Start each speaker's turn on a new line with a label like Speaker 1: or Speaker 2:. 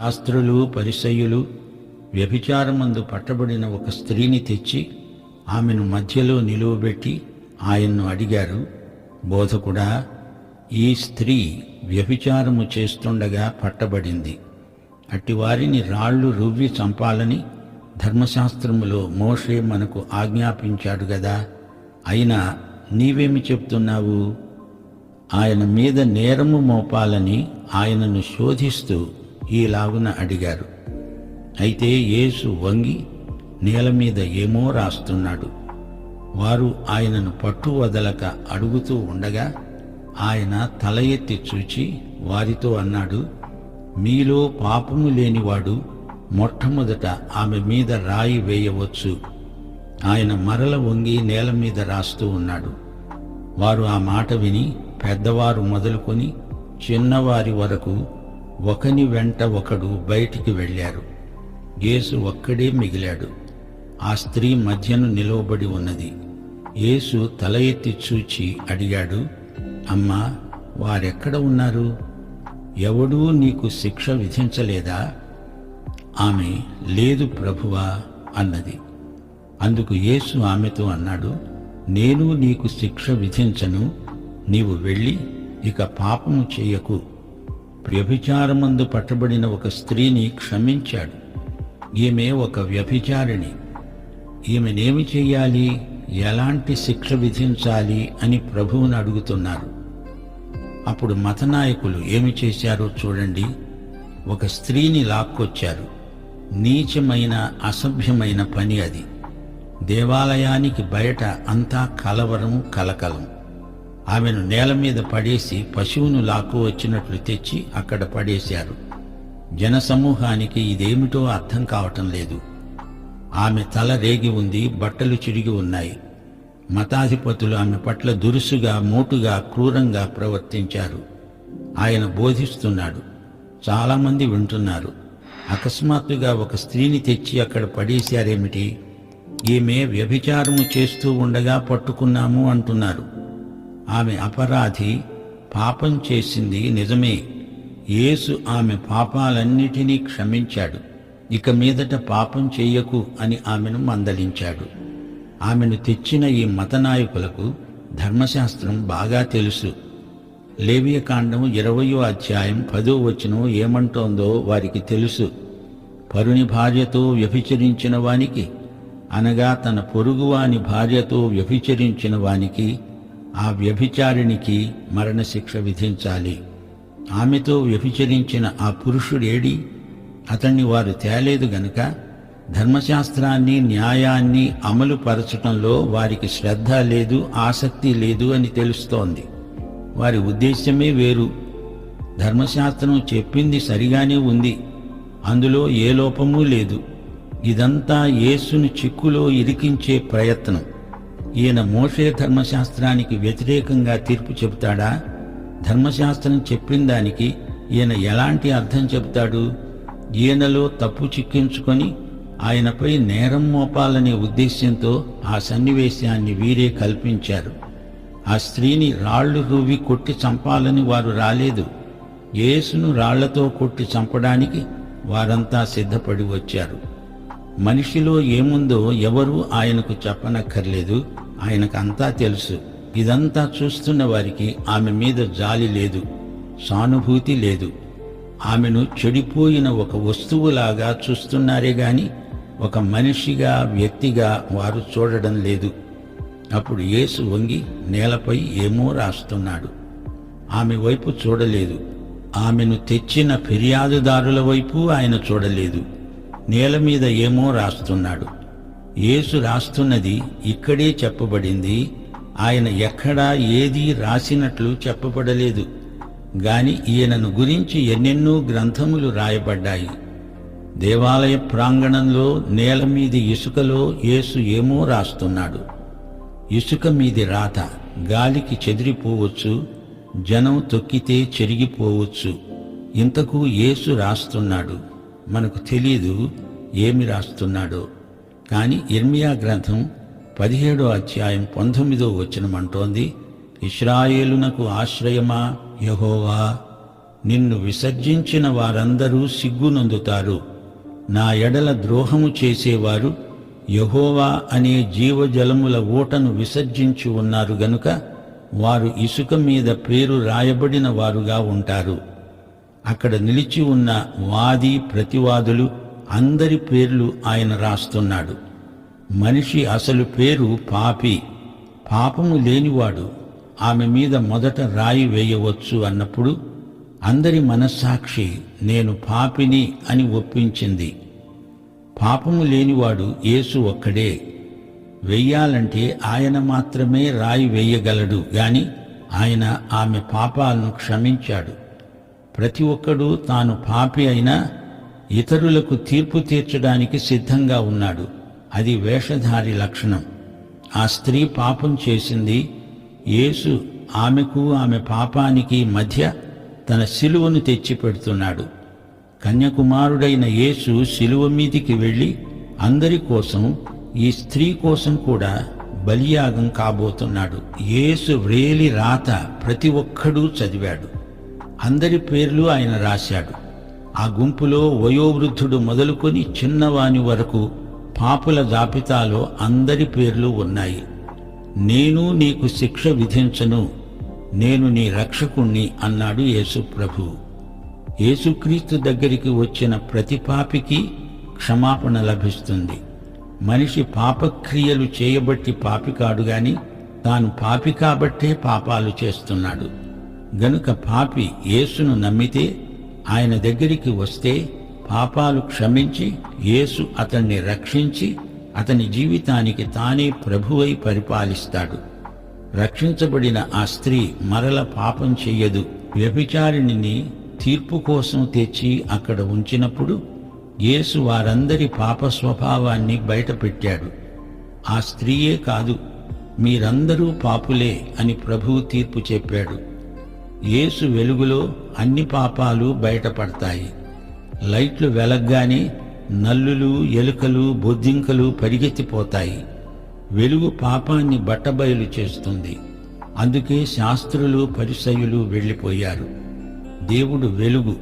Speaker 1: శాస్త్రులు పరిసయ్యులు వ్యభిచారమందు పట్టబడిన ఒక స్త్రీని తెచ్చి ఆమెను మధ్యలో నిలువబెట్టి ఆయన్ను అడిగారు, బోధకుడా, ఈ స్త్రీ వ్యభిచారము చేస్తుండగా పట్టబడింది. అట్టివారిని రాళ్లు రువ్వి చంపాలని ధర్మశాస్త్రములో మోషే మనకు ఆజ్ఞాపించాడు గదా. అయినా నీవేమి చెప్తున్నావు? ఆయన మీద నేరము మోపాలని ఆయనను శోధిస్తూ ఈలాగున అడిగారు. అయితే యేసు వంగి నేల మీద ఏమో రాస్తున్నాడు. వారు ఆయనను పట్టు వదలక అడుగుతూ ఉండగా ఆయన తల ఎత్తి చూచి వారితో అన్నాడు, మీలో పాపము లేనివాడు మొట్టమొదట ఆమె మీద రాయి వేయవచ్చు. ఆయన మరల వంగి నేల మీద రాస్తూ ఉన్నాడు. వారు ఆ మాట విని పెద్దవారు మొదలుకొని చిన్నవారి వరకు ఒకని వెంట ఒకడు బయటికి వెళ్ళారు. యేసు ఒక్కడే మిగిలాడు. ఆ స్త్రీ మధ్యను నిలవబడి ఉన్నది. యేసు తల ఎత్తి చూచి అడిగాడు, అమ్మా, వారెక్కడ ఉన్నారు? ఎవడూ నీకు శిక్ష విధించలేదా? ఆమె, లేదు ప్రభువా అన్నది. అందుకు యేసు ఆమెతో అన్నాడు, నేను నీకు శిక్ష విధించను. నీవు వెళ్ళి ఇక పాపము చేయకు. వ్యభిచారమందు పట్టబడిన ఒక స్త్రీని క్షమించాడు. ఈమె ఒక వ్యభిచారిణి. ఈమెనేమి చెయ్యాలి, ఎలాంటి శిక్ష విధించాలి అని ప్రభువుని అడుగుతున్నారు. అప్పుడు మతనాయకులు ఏమి చేశారో చూడండి. ఒక స్త్రీని లాక్కొచ్చారు. నీచమైన అసభ్యమైన పని అది. దేవాలయానికి బయట అంతా కలవరం కలకలం. ఆమెను నేల మీద పడేసి పశువును లాక్కు వచ్చినట్లు తెచ్చి అక్కడ పడేశారు. జనసమూహానికి ఇదేమిటో అర్థం కావటం లేదు. ఆమె తల రేగి ఉంది, బట్టలు చిరిగి ఉన్నాయి. మతాధిపతులు ఆమె పట్ల దురుసుగా, మోటుగా, క్రూరంగా ప్రవర్తించారు. ఆయన బోధిస్తున్నాడు. చాలామంది వింటున్నారు. అకస్మాత్తుగా ఒక స్త్రీని తెచ్చి అక్కడ పడేశారేమిటి? ఈమె వ్యభిచారము చేస్తూ ఉండగా పట్టుకున్నాము అంటున్నారు. ఆమె అపరాధి, పాపం చేసింది నిజమే. యేసు ఆమె పాపాలన్నిటినీ క్షమించాడు. ఇక మీదట పాపం చెయ్యకు అని ఆమెను మందలించాడు. ఆమెను తెచ్చిన ఈ మతనాయకులకు ధర్మశాస్త్రం బాగా తెలుసు. లేవియకాండం 20వ అధ్యాయం 10వ వచనం ఏమంటోందో వారికి తెలుసు. పరుని భార్యతో వ్యభిచరించిన వానికి, అనగా తన పొరుగువాని భార్యతో వ్యభిచరించిన వానికి, ఆ వ్యభిచారిణికి మరణశిక్ష విధించాలి. ఆమెతో వ్యభిచరించిన ఆ పురుషుడేడి? అతన్ని వారు తేలేదు గనుక ధర్మశాస్త్రాన్ని, న్యాయాన్ని అమలు పరచటంలో వారికి శ్రద్ధ లేదు, ఆసక్తి లేదు అని తెలుస్తోంది. వారి ఉద్దేశ్యమే వేరు. ధర్మశాస్త్రం చెప్పింది సరిగానే ఉంది, అందులో ఏ లోపమూ లేదు. ఇదంతా యేసును చిక్కులో ఇరికించే ప్రయత్నం. ఈయన మోషే ధర్మశాస్త్రానికి వ్యతిరేకంగా తీర్పు చెబుతాడా? ధర్మశాస్త్రం చెప్పిన దానికి ఈయన ఎలాంటి అర్థం చెబుతాడు? ఈయనలో తప్పు చిక్కించుకొని ఆయనపై నేరం మోపాలనే ఉద్దేశ్యంతో ఆ సన్నివేశాన్ని వీరే కల్పించారు. ఆ స్త్రీని రాళ్లు రువ్వి కొట్టి చంపాలని వారు రాలేదు. యేసును రాళ్లతో కొట్టి చంపడానికి వారంతా సిద్ధపడి వచ్చారు. మనిషిలో ఏముందో ఎవరూ ఆయనకు చెప్పనక్కర్లేదు. ఆయనకంతా తెలుసు. ఇదంతా చూస్తున్న వారికి ఆమె మీద జాలి లేదు, సానుభూతి లేదు. ఆమెను చెడిపోయిన ఒక వస్తువులాగా చూస్తున్నారే గాని ఒక మనిషిగా, వ్యక్తిగా వారు చూడడం లేదు. అప్పుడు యేసు వంగి నేలపై ఏమో రాస్తున్నాడు. ఆమె వైపు చూడలేదు. ఆమెను తెచ్చిన ఫిర్యాదుదారుల వైపు ఆయన చూడలేదు. నేల మీద ఏమో రాస్తున్నాడు. యేసు రాస్తున్నది ఇక్కడే చెప్పబడింది. ఆయన ఎక్కడా ఏదీ రాసినట్లు చెప్పబడలేదు. గాని ఈయనను గురించి ఎన్నెన్నో గ్రంథములు రాయబడ్డాయి. దేవాలయ ప్రాంగణంలో నేల మీది ఇసుకలో యేసు ఏమో రాస్తున్నాడు. ఇసుక మీది రాత గాలికి చెదిరిపోవచ్చు, జనం తొక్కితే చెరిగిపోవచ్చు. ఇంతకు యేసు రాస్తున్నాడు. మనకు తెలీదు ఏమి రాస్తున్నాడో. కాని ఇర్మియా గ్రంథం 17వ అధ్యాయం 19వ వచనం అంటోంది, ఇశ్రాయేలునకు ఆశ్రయమా యెహోవా, నిన్ను విసర్జించిన వారందరూ సిగ్గునొందుతారు. నా ఎడల ద్రోహము చేసేవారు యెహోవా అనే జీవజలముల ఊటను విసర్జించి ఉన్నారు గనుక వారు ఇసుక మీద పేరు రాయబడిన వారుగా ఉంటారు. అక్కడ నిలిచి ఉన్న వాది ప్రతివాదులు అందరి పేర్లు ఆయన రాస్తున్నాడు. మనిషి అసలు పేరు పాపి. పాపము లేనివాడు ఆమె మీద మొదట రాయి వేయవచ్చు అన్నప్పుడు అందరి మనస్సాక్షి నేను పాపిని అని ఒప్పించింది. పాపము లేనివాడు యేసు ఒక్కడే. వెయ్యాలంటే ఆయన మాత్రమే రాయి వేయగలడు గాని ఆయన ఆమె పాపాలను క్షమించాడు. ప్రతి ఒక్కడూ తాను పాపి అయినా ఇతరులకు తీర్పు తీర్చడానికి సిద్ధంగా ఉన్నాడు. అది వేషధారి లక్షణం. ఆ స్త్రీ పాపం చేసింది. యేసు ఆమెకు ఆమె పాపానికి మధ్య తన శిలువను తెచ్చిపెడుతున్నాడు. కన్యకుమారుడైన యేసు శిలువ మీదికి వెళ్ళి అందరి కోసం, ఈ స్త్రీ కోసం కూడా బలియాగం కాబోతున్నాడు. యేసు వ్రేలి రాత ప్రతి ఒక్కడూ చదివాడు. అందరి పేర్లు ఆయన రాశాడు. ఆ గుంపులో వయోవృద్ధుడు మొదలుకొని చిన్నవాని వరకు పాపుల జాబితాలో అందరి పేర్లు ఉన్నాయి. నేను నీకు శిక్ష విధించను, నేను నీ రక్షకుణ్ణి అన్నాడు యేసు ప్రభువు. యేసుక్రీస్తు దగ్గరికి వచ్చిన ప్రతి పాపికి క్షమాపణ లభిస్తుంది. మనిషి పాపక్రియలు చేయబట్టి పాపి కాడు గాని తాను పాపి కాబట్టే పాపాలు చేస్తున్నాడు. గనుక పాపి యేసును నమ్మితే, ఆయన దగ్గరికి వస్తే పాపాలు క్షమించి యేసు అతన్ని రక్షించి అతని జీవితానికి తానే ప్రభువై పరిపాలిస్తాడు. రక్షించబడిన ఆ స్త్రీ మరల పాపం చెయ్యదు. వ్యభిచారిణిని తీర్పు కోసం తెచ్చి అక్కడ ఉంచినప్పుడు యేసు వారందరి పాప స్వభావాన్ని బయటపెట్టాడు. ఆ స్త్రీయే కాదు, మీరందరూ పాపులే అని ప్రభువు తీర్పు చెప్పాడు. యేసు వెలుగులో అన్ని పాపాలు బయటపడతాయి. లైట్లు వెలగ్గానే నల్లులు, ఎలుకలు, బొద్దింకలు పరిగెత్తిపోతాయి. వెలుగు పాపాన్ని బట్టబయలు చేస్తుంది. అందుకే శాస్త్రులు, పరిసయ్యులు వెళ్ళిపోయారు. దేవుడు వెలుగు.